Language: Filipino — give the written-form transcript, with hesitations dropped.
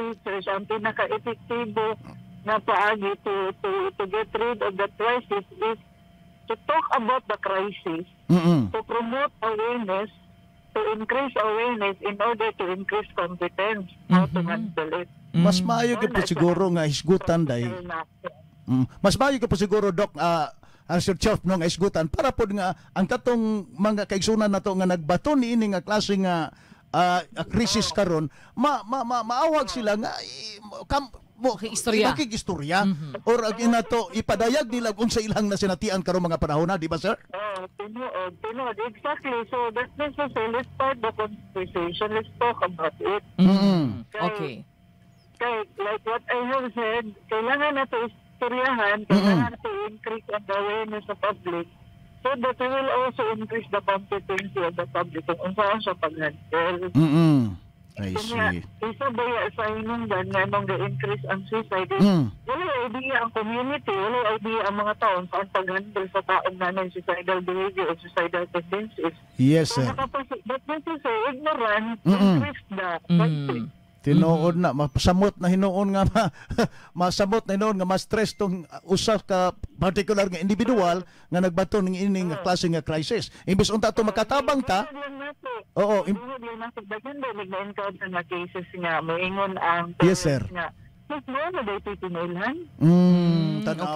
research, ang pinaka-epektibo na paagi to get rid of the crisis is to talk about the crisis, to promote awareness, to increase awareness in order to increase competence, how to handle it. Mas maayo gyud po siguro nga hisgutan day. Mas maayo gyud po siguro, Doc, Sir Chof, no, nga hisgutan para pod nga ang katong mga kaigsunan nato nga nagbato niini nga klase nga krisis karon, maawag sila nga istorya or nato ipadayag nila kung sa ilang nasinatian karon mga panahon na, di ba, sir? Tinood, exactly. So that's necessary. Let's start the conversation. Let's talk about it. Okay. Kaya, like what I have said, kailangan nato istoryahan, kailangan nato increase ang awareness sa public so that we will also increase the competency of the public kung saan siya pag-handle. I see. Isa ba sa inundan nga nung ga-increase ang suicide? Wala idea ang community, wala idea ang mga taon saan pag-handle sa taong nanay suicidal behavior or suicidal tendencies. Yes, sir. But this is ignorant, increase the conflict. Tinuod na, masamot na hinuon nga masamot na hinuon nga ma-stress tong usa ka particular nga individual nga nagbato ning ining klase nga crisis. Imbis unta to makatabang ta. Oo, daghan ba nag-encounter na cases nga moingon ang yes, sir. nga mas mo na dito tinulhan. Tanaw